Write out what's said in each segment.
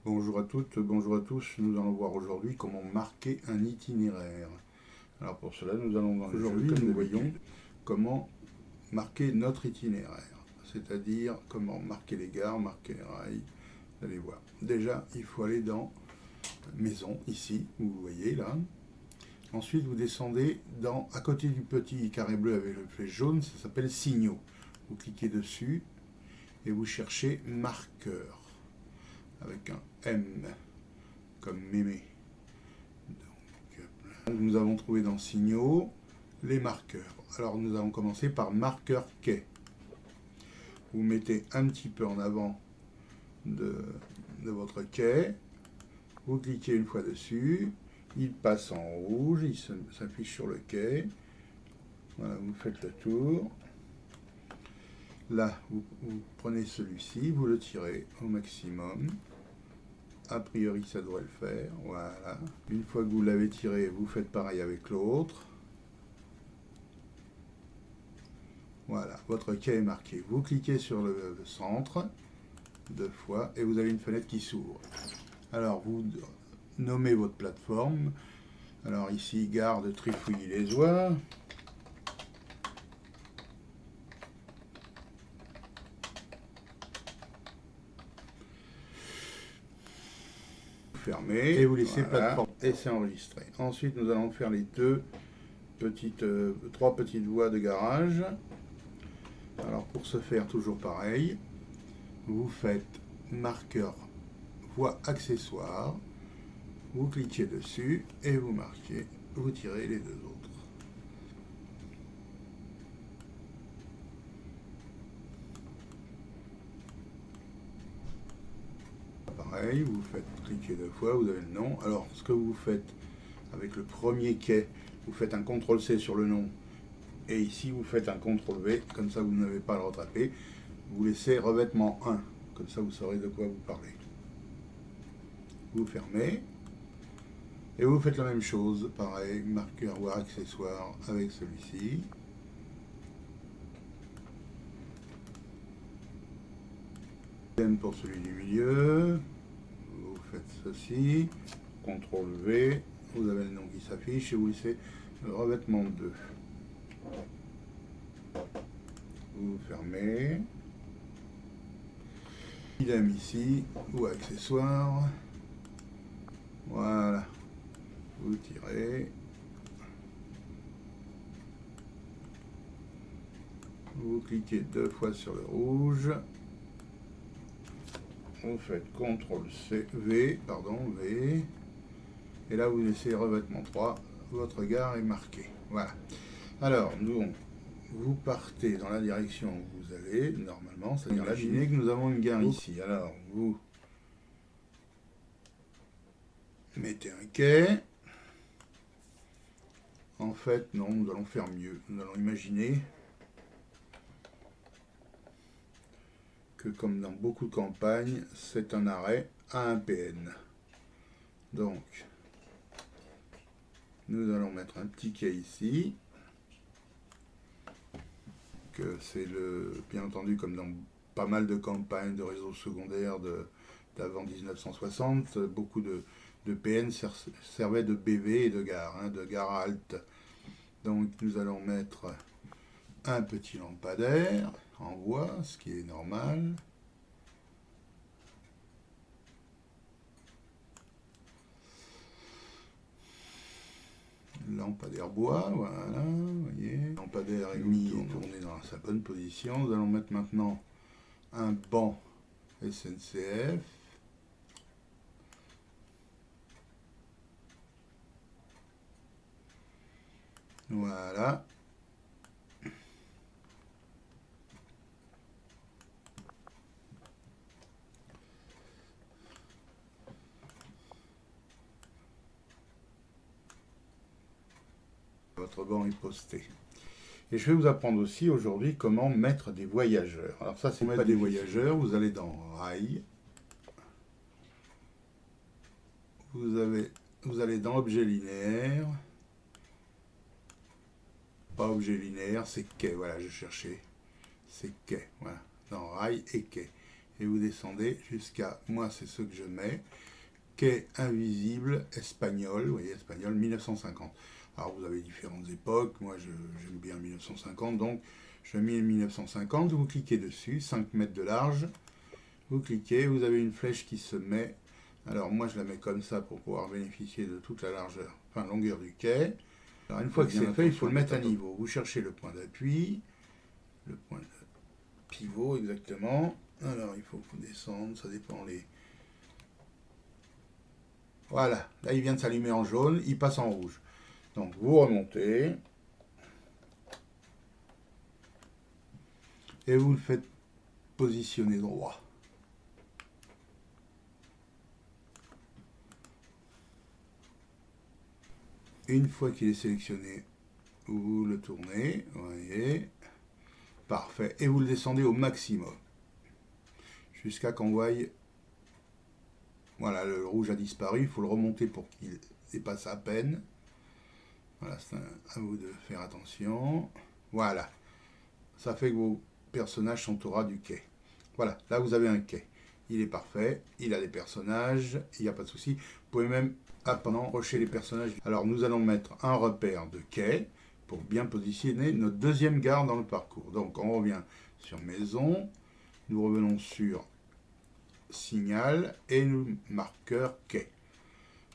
Bonjour à toutes, bonjour à tous. Nous allons voir aujourd'hui comment marquer un itinéraire. Alors pour cela, nous allons dans aujourd'hui nous voyons comment marquer notre itinéraire, c'est-à-dire comment marquer les gares, marquer les rails. Vous allez voir. Déjà, il faut aller dans Maison, ici, vous voyez là. Ensuite, vous descendez à côté du petit carré bleu avec le flèche jaune, ça s'appelle Signaux. Vous cliquez dessus et vous cherchez Marqueur avec un M comme mémé. Donc, nous avons trouvé dans Signaux les marqueurs. Alors nous allons commencer par marqueur quai. Vous mettez un petit peu en avant de votre quai, vous cliquez une fois dessus, il passe en rouge, il s'affiche sur le quai. Voilà, vous faites le tour. Là, vous prenez celui-ci, vous le tirez au maximum. A priori, ça doit le faire. Voilà. Une fois que vous l'avez tiré, vous faites pareil avec l'autre. Voilà, votre quai est marqué. Vous cliquez sur le centre 2 fois et vous avez une fenêtre qui s'ouvre. Alors, vous nommez votre plateforme. Alors ici, gare de Trifouilly-les-Oies. Fermez et vous laissez plateforme et c'est enregistré. Ensuite, nous allons faire les trois petites voies de garage. Alors pour ce faire, toujours pareil, vous faites marqueur voie accessoire, vous cliquez dessus et vous marquez, vous tirez les deux autres. Pareil, vous faites cliquer 2 fois, vous avez le nom. Alors ce que vous faites avec le premier quai, vous faites un CTRL-C sur le nom. Et ici, vous faites un CTRL-V, comme ça vous n'avez pas à le rattraper. Vous laissez revêtement 1, comme ça vous saurez de quoi vous parlez. Vous fermez. Et vous faites la même chose, pareil, marqueur ou accessoire avec celui-ci. Pour celui du milieu, vous faites ceci, CTRL-V, vous avez le nom qui s'affiche et vous laissez le revêtement 2. Vous fermez. Idem ici, ou accessoire. Voilà. Vous tirez. Vous cliquez 2 fois sur le rouge. Vous faites CTRL-C, V, et là vous laissez revêtement 3, votre gare est marquée. Voilà. Alors, vous partez dans la direction où vous allez, normalement, c'est-à-dire imaginez que nous avons une gare ici. Alors, vous mettez un quai. En fait, non, nous allons faire mieux. Nous allons imaginer que, comme dans beaucoup de campagnes, c'est un arrêt à un PN. Donc, nous allons mettre un petit quai ici. Que c'est bien entendu, comme dans pas mal de campagnes de réseaux secondaires d'avant 1960, beaucoup de PN servaient de BV et de gare, de gare à halte. Donc nous allons mettre un petit lampadaire en bois, ce qui est normal. Lampadaire bois, voilà, vous voyez. Lampadaire est mis et tourné dans sa bonne position. Nous allons mettre maintenant un banc SNCF. Voilà. Votre banc est posté. Et je vais vous apprendre aussi aujourd'hui comment mettre des voyageurs. Alors ça, c'est pas des voyageurs, vous allez dans Rail. Vous allez dans Objet linéaire. Pas objet linéaire, c'est quai, voilà, je cherchais. C'est quai, voilà, dans Rail et quai. et vous descendez jusqu'à, moi c'est ce que je mets, quai invisible espagnol, vous voyez, espagnol 1950. Alors vous avez différentes époques, moi j'aime bien 1950, donc je mets 1950, vous cliquez dessus, 5 mètres de large, vous cliquez, vous avez une flèche qui se met, alors moi je la mets comme ça pour pouvoir bénéficier de toute la largeur, enfin longueur du quai. Alors une fois que c'est fait, il faut le mettre à niveau, vous cherchez le point d'appui, le point de pivot exactement, alors il faut descendre, ça dépend les... Voilà, là il vient de s'allumer en jaune, il passe en rouge. Donc vous remontez et vous le faites positionner droit. Une fois qu'il est sélectionné, vous le tournez, vous voyez, parfait, et vous le descendez au maximum, jusqu'à qu'on voie, voilà, le rouge a disparu, il faut le remonter pour qu'il dépasse à peine. Voilà, c'est à vous de faire attention. Voilà, ça fait que vos personnages sont au ras du quai. Voilà, là vous avez un quai. Il est parfait, il a des personnages, il n'y a pas de souci. Vous pouvez même approcher les personnages. Alors nous allons mettre un repère de quai pour bien positionner notre deuxième gare dans le parcours. Donc on revient sur maison, nous revenons sur signal et nous marqueur quai.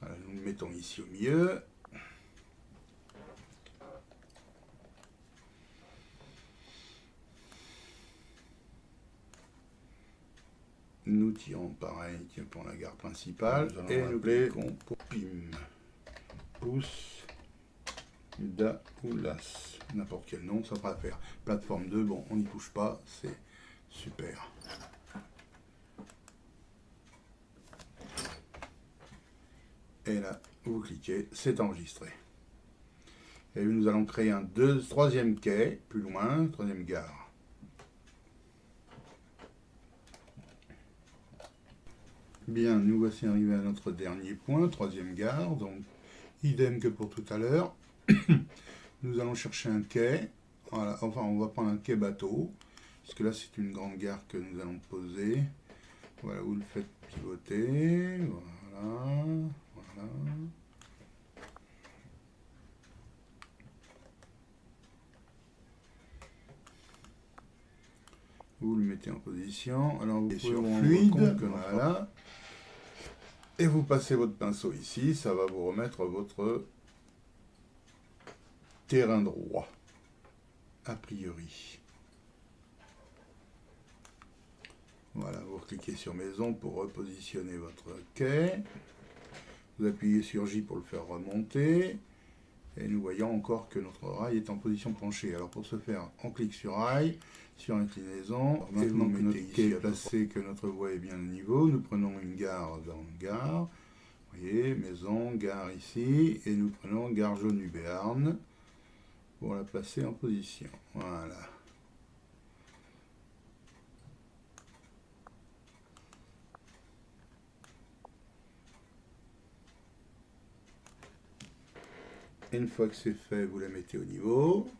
Voilà, nous le mettons ici au milieu. Nous tirons pareil pour la gare principale et nous cliquons pour PIM. Pouce da ou las. N'importe quel nom, ça fera faire. Plateforme 2, bon, on n'y touche pas, c'est super. Et là, vous cliquez, c'est enregistré. Et nous allons créer un troisième quai, plus loin, troisième gare. Bien, nous voici arrivés à notre dernier point, troisième gare, donc idem que pour tout à l'heure. Nous allons chercher un quai, voilà, enfin on va prendre un quai bateau, parce que là c'est une grande gare que nous allons poser. Voilà, vous le faites pivoter, voilà, voilà. Vous le mettez en position, alors vous pouvez sur fluide, voilà. Et vous passez votre pinceau ici, ça va vous remettre votre terrain droit, a priori. Voilà, vous cliquez sur maison pour repositionner votre quai. Vous appuyez sur J pour le faire remonter. Et nous voyons encore que notre rail est en position penchée. Alors pour ce faire, on clique sur rail, sur inclinaison. Alors maintenant que notre quai est placé, que notre voie est bien au niveau, nous prenons une gare dans gare. Vous voyez, maison, gare ici. Et nous prenons gare jaune Béarn pour la placer en position. Voilà. Une fois que c'est fait, vous la mettez au niveau.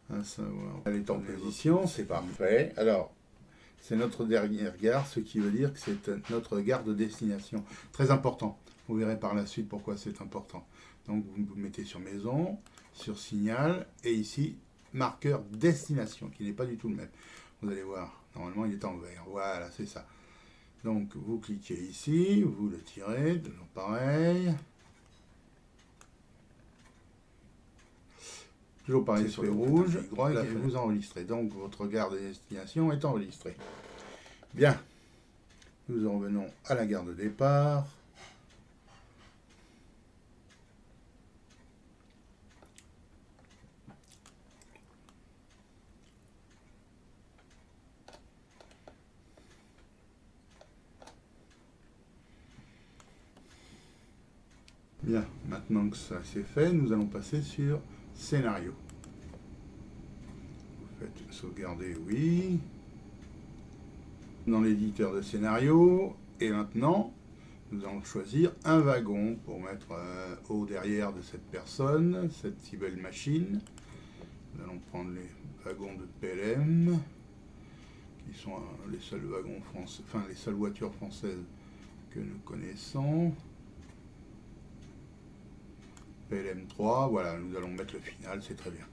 À savoir, elle est en position, c'est parfait. Alors, c'est notre dernière gare, ce qui veut dire que c'est notre gare de destination. Très important. Vous verrez par la suite pourquoi c'est important. Donc, vous vous mettez sur maison, sur signal, et ici, marqueur destination, qui n'est pas du tout le même. Vous allez voir, normalement, il est en vert. Voilà, c'est ça. Donc, vous cliquez ici, vous le tirez, toujours pareil. Toujours pareil sur le rouge, droit, et vous enregistrez. Donc votre gare de destination est enregistrée. Bien, nous en revenons à la gare de départ. Bien, maintenant que ça c'est fait, nous allons passer sur scénario. Vous faites sauvegarder, oui. Dans l'éditeur de scénario, et maintenant, nous allons choisir un wagon pour mettre au derrière de cette personne, cette si belle machine. Nous allons prendre les wagons de PLM. qui sont les seuls wagons français, enfin les seules voitures françaises que nous connaissons. PLM3, voilà, nous allons mettre le final, c'est très bien.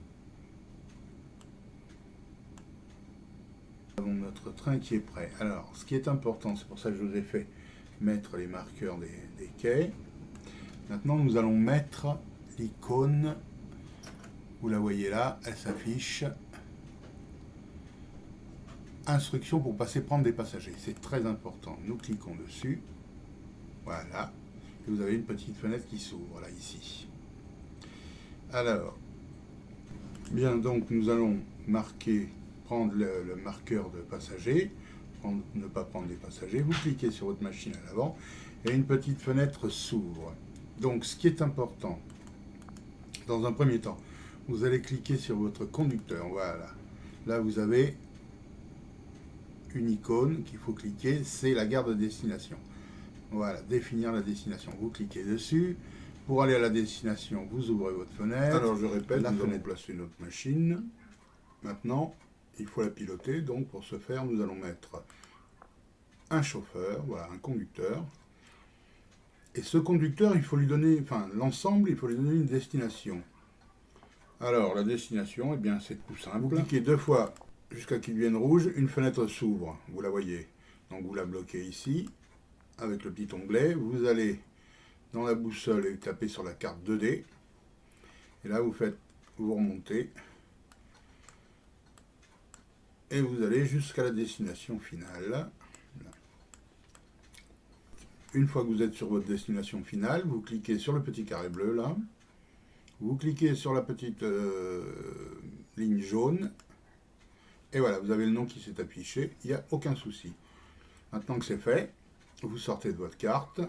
Nous avons notre train qui est prêt. Alors, ce qui est important, c'est pour ça que je vous ai fait mettre les marqueurs des quais. Maintenant, nous allons mettre l'icône. Vous la voyez là, elle s'affiche. Instruction pour passer prendre des passagers. C'est très important. Nous cliquons dessus. Voilà. Et vous avez une petite fenêtre qui s'ouvre là, ici. Alors, bien, donc nous allons marquer, prendre le marqueur de passagers, ne pas prendre des passagers. Vous cliquez sur votre machine à l'avant et une petite fenêtre s'ouvre. Donc, ce qui est important, dans un premier temps, vous allez cliquer sur votre conducteur. Voilà. Là, vous avez une icône qu'il faut cliquer, c'est la gare de destination. Voilà, définir la destination. Vous cliquez dessus. Pour aller à la destination, vous ouvrez votre fenêtre. Alors, je répète, nous allons placer notre machine. Maintenant, il faut la piloter. Donc, pour ce faire, nous allons mettre un chauffeur, voilà, un conducteur. Et ce conducteur, il faut lui donner, enfin, l'ensemble, il faut lui donner une destination. Alors, la destination, eh bien, c'est tout simple. Vous cliquez 2 fois jusqu'à qu'il devienne rouge, une fenêtre s'ouvre, vous la voyez. Donc, vous la bloquez ici, avec le petit onglet. Vous allez dans la boussole et tapez sur la carte 2D. Et là, vous remontez. Et vous allez jusqu'à la destination finale. Une fois que vous êtes sur votre destination finale, vous cliquez sur le petit carré bleu là. Vous cliquez sur la petite ligne jaune. Et voilà, vous avez le nom qui s'est affiché. Il n'y a aucun souci. Maintenant que c'est fait, vous sortez de votre carte.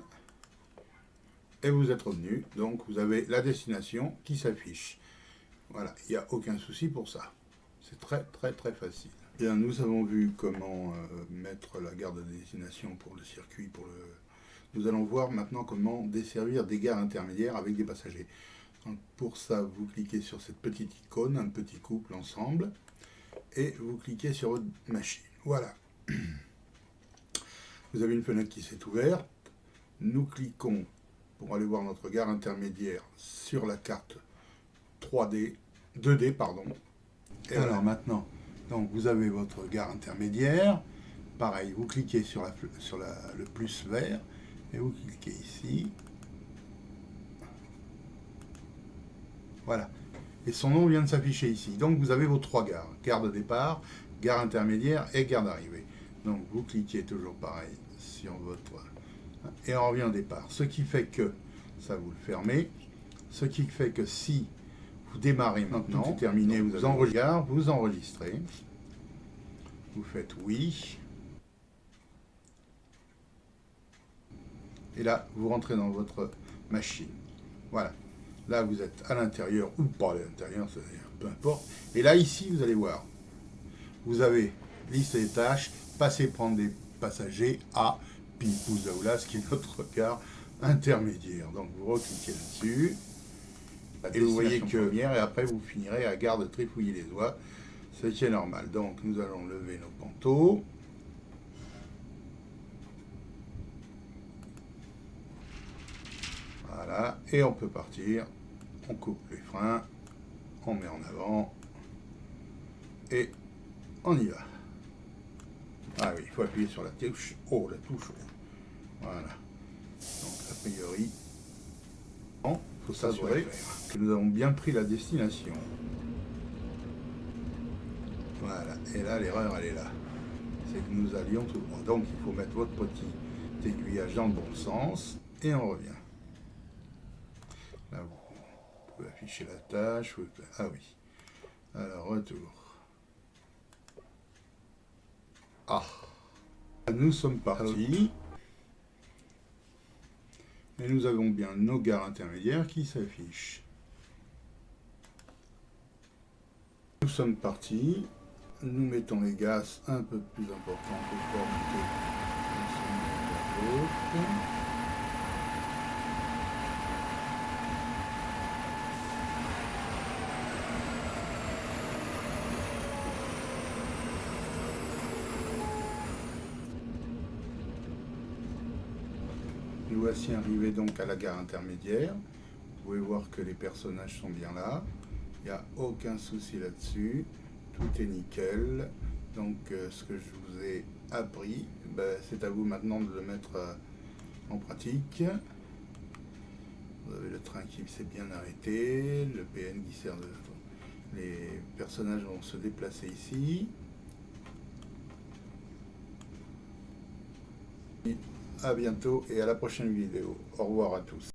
Et vous êtes revenu. Donc vous avez la destination qui s'affiche. Voilà, il n'y a aucun souci pour ça. C'est très très très facile. Bien, nous avons vu comment mettre la gare de destination pour le circuit, Nous allons voir maintenant comment desservir des gares intermédiaires avec des passagers. Donc pour ça, vous cliquez sur cette petite icône, un petit couple ensemble, et vous cliquez sur votre machine. Voilà. Vous avez une fenêtre qui s'est ouverte. Nous cliquons pour aller voir notre gare intermédiaire sur la carte 2D, pardon. Et alors voilà. Maintenant, donc vous avez votre gare intermédiaire. Pareil, vous cliquez sur le plus vert et vous cliquez ici. Voilà. Et son nom vient de s'afficher ici. Donc vous avez vos 3 gares. Gare de départ, gare intermédiaire et gare d'arrivée. Donc vous cliquez toujours pareil sur votre... Et on revient au départ. Ce qui fait que, ça vous le fermez, ce qui fait que si vous démarrez maintenant, tout est terminé, vous enregistrez, vous faites oui, et là, vous rentrez dans votre machine. Voilà. Là, vous êtes à l'intérieur ou pas à l'intérieur, peu importe. Et là, ici, vous allez voir, vous avez liste des tâches, passer prendre des passagers à Pimpouz-Daoulas, qui est notre gare intermédiaire. Donc, vous recliquez là-dessus. Et vous voyez que première, et après, vous finirez à gare de Trifouilly-les-Oies, ce qui est normal. Donc, nous allons lever nos panteaux. Voilà, et on peut partir. On coupe les freins, on met en avant, et on y va. Ah oui, il faut appuyer sur la touche. Oh, la touche. Voilà. Donc, a priori, il faut s'assurer que nous avons bien pris la destination. Voilà. Et là, l'erreur, elle est là. C'est que nous allions tout droit. Donc, il faut mettre votre petit aiguillage dans le bon sens. Et on revient. Là, vous pouvez afficher la tâche. Ah oui. Alors, retour. Ah, nous sommes partis. Et nous avons bien nos gares intermédiaires qui s'affichent. Nous sommes partis. Nous mettons les gaz un peu plus importants pour pouvoir monter d'un l'autre. Nous voici arrivés donc à la gare intermédiaire. Vous pouvez voir que les personnages sont bien là. Il n'y a aucun souci là-dessus. Tout est nickel. Donc ce que je vous ai appris, c'est à vous maintenant de le mettre en pratique. Vous avez le train qui s'est bien arrêté, le PN qui sert de... Les personnages vont se déplacer ici. À bientôt et à la prochaine vidéo. Au revoir à tous.